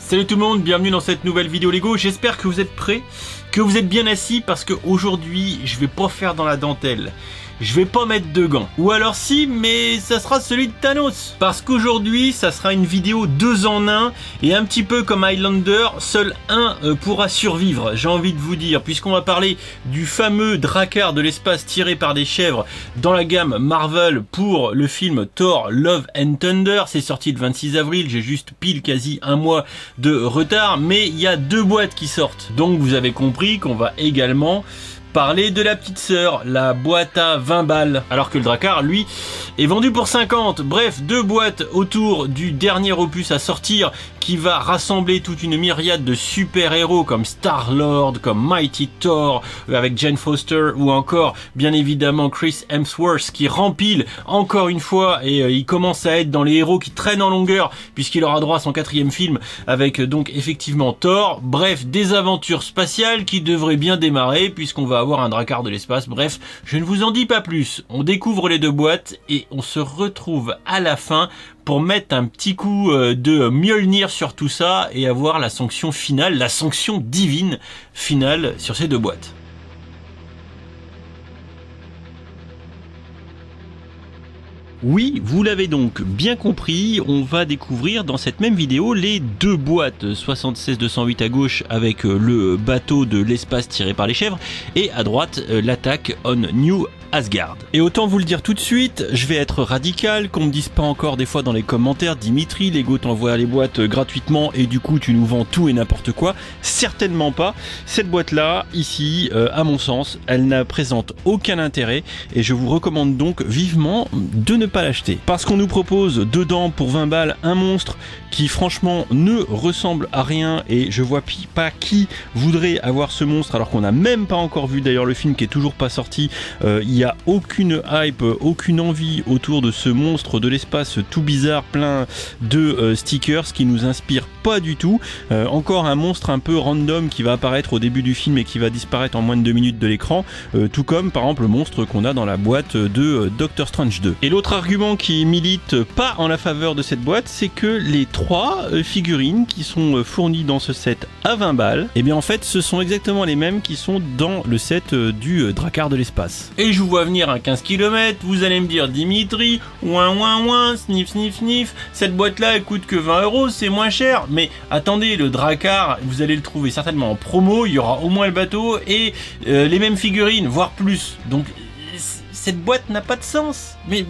Salut tout le monde, bienvenue dans cette nouvelle vidéo Lego. J'espère que vous êtes prêts, que vous êtes bien assis parce qu'aujourd'hui je vais pas faire dans la dentelle. Je vais pas mettre de gants. Ou alors si, mais ça sera celui de Thanos. Parce qu'aujourd'hui, ça sera une vidéo 2 en 1. Et un petit peu comme Highlander, seul un pourra survivre, j'ai envie de vous dire. Puisqu'on va parler du fameux Drakkar de l'espace tiré par des chèvres dans la gamme Marvel pour le film Thor Love and Thunder. C'est sorti le 26 avril, j'ai juste pile quasi un mois de retard. Mais il y a 2 boîtes qui sortent. Donc vous avez compris qu'on va également parler de la petite sœur, la boîte à 20 balles, alors que le Drakkar, lui, est vendu pour 50. Bref, 2 boîtes autour du dernier opus à sortir qui va rassembler toute une myriade de super-héros comme Star-Lord, comme Mighty Thor, avec Jane Foster, ou encore, bien évidemment, Chris Hemsworth, qui rempile encore une fois, et il commence à être dans les héros qui traînent en longueur, puisqu'il aura droit à son 4e film, avec donc effectivement Thor. Bref, des aventures spatiales qui devraient bien démarrer, puisqu'on va avoir un Drakkar de l'espace. Bref, je ne vous en dis pas plus. On découvre les 2 boîtes et on se retrouve à la fin pour mettre un petit coup de Mjolnir sur tout ça et avoir la sanction finale, la sanction divine finale sur ces 2 boîtes. Oui, vous l'avez donc bien compris, on va découvrir dans cette même vidéo les 2 boîtes, 76-208 à gauche avec le bateau de l'espace tiré par les chèvres et à droite l'attaque on New Asgard. Et autant vous le dire tout de suite, je vais être radical, qu'on me dise pas encore des fois dans les commentaires, Dimitri, Lego t'envoie les boîtes gratuitement et du coup tu nous vends tout et n'importe quoi. Certainement pas. Cette boîte là, ici, à mon sens, elle ne présente aucun intérêt et je vous recommande donc vivement de ne pas l'acheter. Parce qu'on nous propose dedans pour 20 balles un monstre qui franchement ne ressemble à rien et je vois pas qui voudrait avoir ce monstre alors qu'on n'a même pas encore vu d'ailleurs le film qui est toujours pas sorti. Il n'y a aucune hype, aucune envie autour de ce monstre de l'espace tout bizarre, plein de stickers qui nous inspire pas du tout. Encore un monstre un peu random qui va apparaître au début du film et qui va disparaître en moins de 2 minutes de l'écran, tout comme par exemple le monstre qu'on a dans la boîte de Doctor Strange 2. Et l'autre argument qui milite pas en la faveur de cette boîte, c'est que les 3 figurines qui sont fournies dans ce set à 20 balles, et bien en fait ce sont exactement les mêmes qui sont dans le set du Drakkar de l'espace. Et je vous vois venir à 15 km, vous allez me dire Dimitri, ouin, sniff, cette boîte là elle coûte que 20 €, c'est moins cher. Mais attendez, le Drakkar, vous allez le trouver certainement en promo, il y aura au moins le bateau et les mêmes figurines, voire plus. Donc cette boîte n'a pas de sens, mais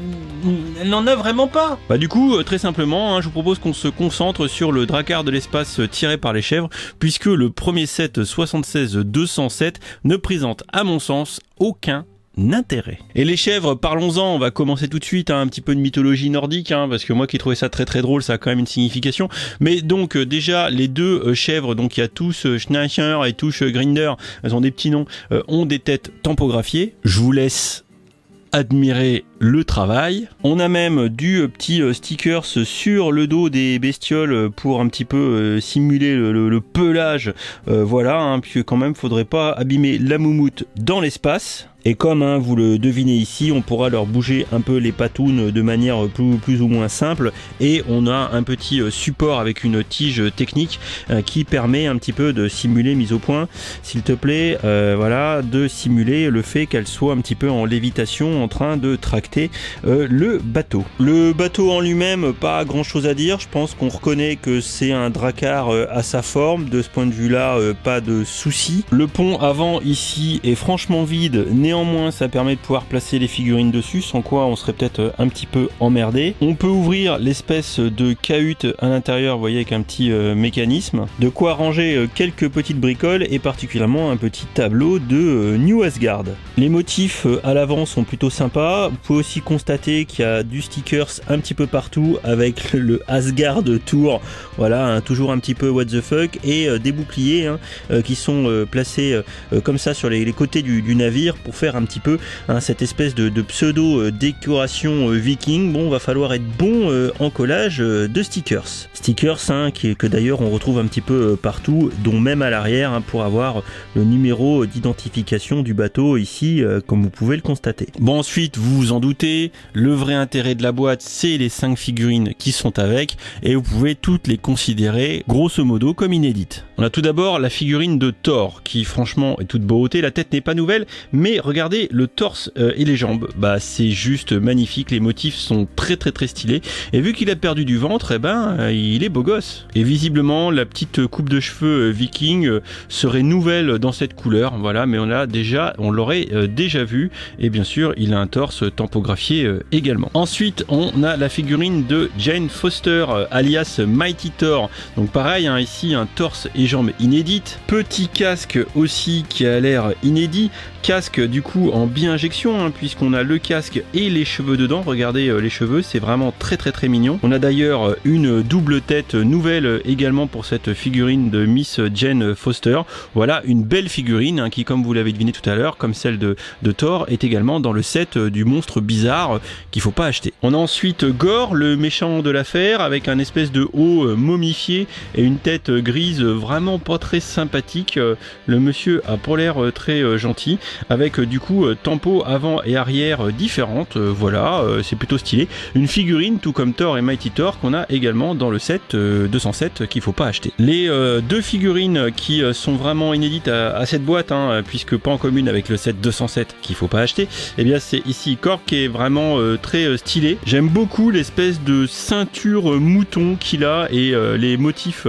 elle n'en a vraiment pas. Bah du coup, très simplement, je vous propose qu'on se concentre sur le Drakkar de l'espace tiré par les chèvres, puisque le premier set 76-207 ne présente à mon sens aucun intérêt. Et les chèvres, parlons-en, on va commencer tout de suite un petit peu de mythologie nordique, parce que moi qui trouvais ça très très drôle, ça a quand même une signification. Mais donc déjà les 2 chèvres, donc il y a tous Schneicher et tous Grinder, elles ont des petits noms, ont des têtes tampographiées. Je vous laisse admirer le travail. On a même du petit stickers sur le dos des bestioles pour un petit peu simuler le pelage, voilà, puisque quand même faudrait pas abîmer la moumoute dans l'espace. Et comme vous le devinez ici, on pourra leur bouger un peu les patounes de manière plus ou moins simple. Et on a un petit support avec une tige technique qui permet un petit peu de simuler, mise au point, s'il te plaît, voilà, de simuler le fait qu'elle soit un petit peu en lévitation en train de tracter le bateau. Le bateau en lui-même, pas grand chose à dire. Je pense qu'on reconnaît que c'est un Drakkar à sa forme. De ce point de vue-là, pas de souci. Le pont avant ici est franchement vide. Néanmoins, ça permet de pouvoir placer les figurines dessus, sans quoi on serait peut-être un petit peu emmerdé. On peut ouvrir l'espèce de cahute à l'intérieur, vous voyez, avec un petit mécanisme. De quoi ranger quelques petites bricoles et particulièrement un petit tableau de New Asgard. Les motifs à l'avant sont plutôt sympas. Vous pouvez aussi constater qu'il y a du stickers un petit peu partout avec le Asgard Tour. Voilà, toujours un petit peu what the fuck. Et des boucliers qui sont placés comme ça sur les côtés du navire pour faire un petit peu cette espèce de pseudo décoration viking. Bon, va falloir être bon en collage de stickers. Stickers que d'ailleurs on retrouve un petit peu partout, dont même à l'arrière pour avoir le numéro d'identification du bateau ici, comme vous pouvez le constater. Bon, ensuite vous vous en doutez, le vrai intérêt de la boîte, c'est les 5 figurines qui sont avec, et vous pouvez toutes les considérer grosso modo comme inédites. On a tout d'abord la figurine de Thor, qui franchement est toute beauté, la tête n'est pas nouvelle, mais regardez le torse et les jambes, bah c'est juste magnifique, les motifs sont très stylés, et vu qu'il a perdu du ventre, il est beau gosse. Et visiblement, la petite coupe de cheveux viking serait nouvelle dans cette couleur, voilà, mais on l'aurait déjà vu, et bien sûr, il a un torse tampographié également. Ensuite, on a la figurine de Jane Foster, alias Mighty Thor, donc pareil, ici un torse et jambes inédites, petit casque aussi qui a l'air inédit, casque du coup en bi-injection, puisqu'on a le casque et les cheveux dedans, regardez les cheveux, c'est vraiment très mignon. On a d'ailleurs une double tête nouvelle également pour cette figurine de Miss Jane Foster, voilà une belle figurine qui, comme vous l'avez deviné tout à l'heure, comme celle de Thor, est également dans le set du monstre bizarre qu'il faut pas acheter. On a ensuite Gore, le méchant de l'affaire, avec un espèce de haut momifié et une tête grise vraiment pas très sympathique. Le monsieur a pour l'air très gentil, avec du coup tempo avant et arrière différentes, voilà, c'est plutôt stylé. Une figurine tout comme Thor et Mighty Thor qu'on a également dans le set 207 qu'il faut pas acheter. Les deux figurines qui sont vraiment inédites à cette boîte, puisque pas en commune avec le set 207 qu'il faut pas acheter, et bien c'est ici Korg qui est vraiment très stylé. J'aime beaucoup l'espèce de ceinture mouton qu'il a et les motifs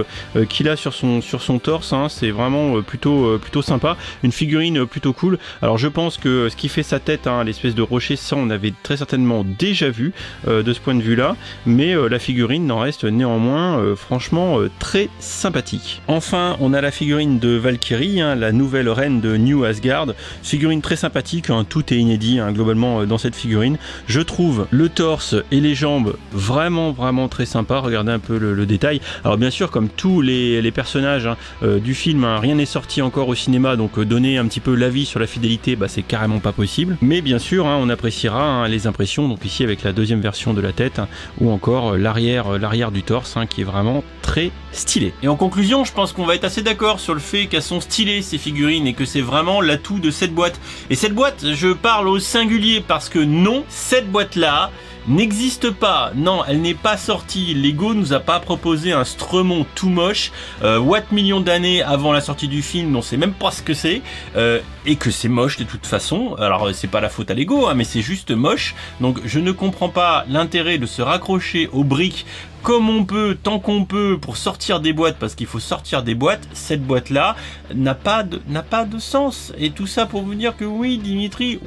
qu'il a sur son torse, c'est vraiment plutôt sympa, une figurine plutôt cool. Alors je pense que ce qui fait sa tête, l'espèce de rocher, ça on avait très certainement déjà vu de ce point de vue là, mais la figurine n'en reste néanmoins franchement très sympathique. Enfin on a la figurine de Valkyrie, la nouvelle reine de New Asgard, figurine très sympathique, tout est inédit globalement dans cette figurine. Je trouve le torse et les jambes vraiment très sympa, regardez un peu le détail. Alors bien sûr, comme tous les personnages du film, rien n'est sorti encore au cinéma, donc donner un petit peu l'avis sur la fidélité, c'est carrément pas possible, mais bien sûr on appréciera les impressions, donc ici avec la deuxième version de la tête, ou encore l'arrière du torse, qui est vraiment très stylé. Et en conclusion, je pense qu'on va être assez d'accord sur le fait qu'elles sont stylées ces figurines et que c'est vraiment l'atout de cette boîte. Et cette boîte, je parle au singulier parce que non, cette boîte-là n'existe pas. Non, elle n'est pas sortie. Lego nous a pas proposé un Stremon tout moche, Watt millions d'années avant la sortie du film, on sait même pas ce que c'est, et que c'est moche de toute façon. Alors c'est pas la faute à Lego, mais c'est juste moche. Donc je ne comprends pas l'intérêt de se raccrocher aux briques comme on peut, tant qu'on peut, pour sortir des boîtes, parce qu'il faut sortir des boîtes. Cette boîte-là n'a pas de sens. Et tout ça pour vous dire que oui, Dimitri,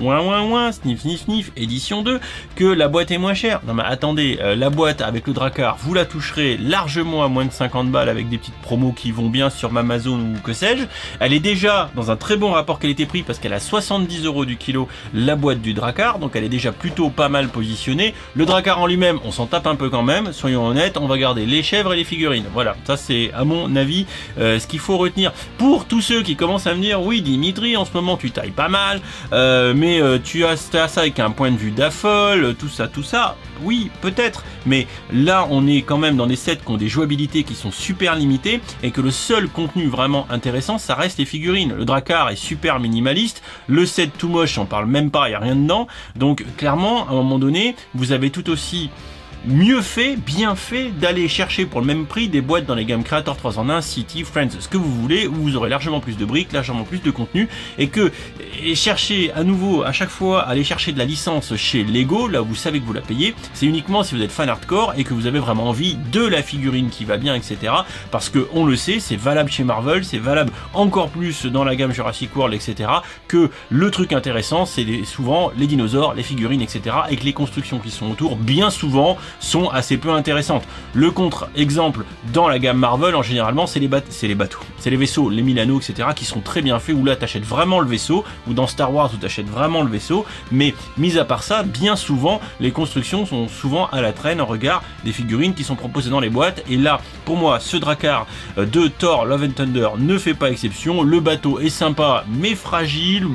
sniff, édition 2, que la boîte est moins chère. Non mais attendez, la boîte avec le Drakkar, vous la toucherez largement à moins de 50 balles avec des petites promos qui vont bien sur Amazon ou que sais-je. Elle est déjà dans un très bon rapport qualité-prix parce qu'elle a 70 € du kilo, la boîte du Drakkar, donc elle est déjà plutôt pas mal positionnée. Le Drakkar en lui-même, on s'en tape un peu quand même, soyons honnêtes. On va garder les chèvres et les figurines. Voilà, ça c'est à mon avis ce qu'il faut retenir. Pour tous ceux qui commencent à me dire, oui Dimitri, en ce moment tu tailles pas mal, mais tu as ça avec un point de vue d'affole, tout ça, oui peut-être, mais là on est quand même dans des sets qui ont des jouabilités qui sont super limitées et que le seul contenu vraiment intéressant ça reste les figurines. Le Drakkar est super minimaliste, le set tout moche, j'en parle même pas, il n'y a rien dedans, donc clairement à un moment donné vous avez tout aussi mieux fait, bien fait d'aller chercher pour le même prix des boîtes dans les gammes Creator 3 en 1, City, Friends, ce que vous voulez, où vous aurez largement plus de briques, largement plus de contenu, et chercher à nouveau à chaque fois aller chercher de la licence chez Lego, là où vous savez que vous la payez, c'est uniquement si vous êtes fan hardcore et que vous avez vraiment envie de la figurine qui va bien, etc. Parce que on le sait, c'est valable chez Marvel, c'est valable encore plus dans la gamme Jurassic World, etc. que le truc intéressant, c'est souvent les dinosaures, les figurines, etc. et que les constructions qui sont autour, bien souvent, sont assez peu intéressantes. Le contre-exemple dans la gamme Marvel, en généralement, c'est les bateaux, c'est les vaisseaux, les Milano, etc. qui sont très bien faits, où là t'achètes vraiment le vaisseau, ou dans Star Wars où t'achètes vraiment le vaisseau, mais mis à part ça, bien souvent, les constructions sont souvent à la traîne en regard des figurines qui sont proposées dans les boîtes, et là, pour moi, ce Drakkar de Thor Love and Thunder ne fait pas exception. Le bateau est sympa, mais fragile,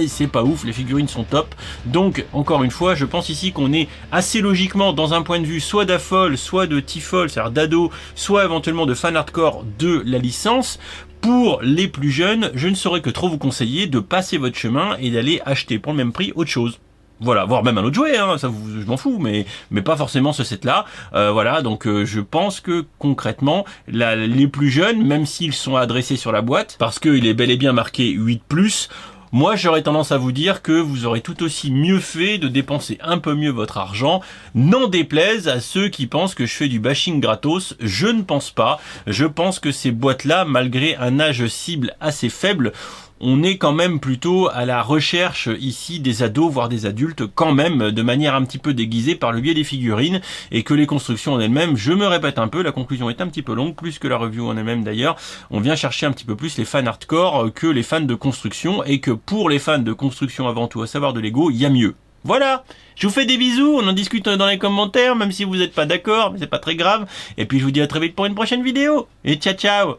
c'est pas ouf, les figurines sont top, donc, encore une fois, je pense ici qu'on est assez logiquement dans un point de vue soit d'affol, soit de tifol, c'est-à-dire d'ado, soit éventuellement de fan hardcore de la licence. Pour les plus jeunes, je ne saurais que trop vous conseiller de passer votre chemin et d'aller acheter pour le même prix autre chose. Voilà, voire même un autre jouet, hein, je m'en fous, mais pas forcément ce set-là. Voilà, donc je pense que concrètement, les plus jeunes, même s'ils sont adressés sur la boîte, parce qu'il est bel et bien marqué 8+, moi, j'aurais tendance à vous dire que vous aurez tout aussi mieux fait de dépenser un peu mieux votre argent. N'en déplaise à ceux qui pensent que je fais du bashing gratos. Je ne pense pas. Je pense que ces boîtes-là, malgré un âge cible assez faible, on est quand même plutôt à la recherche ici des ados, voire des adultes, quand même, de manière un petit peu déguisée par le biais des figurines, et que les constructions en elles-mêmes, je me répète un peu, la conclusion est un petit peu longue, plus que la review en elle-même d'ailleurs, on vient chercher un petit peu plus les fans hardcore que les fans de construction, et que pour les fans de construction avant tout, à savoir de Lego, il y a mieux. Voilà, je vous fais des bisous, on en discute dans les commentaires, même si vous n'êtes pas d'accord, mais c'est pas très grave, et puis je vous dis à très vite pour une prochaine vidéo, et ciao ciao.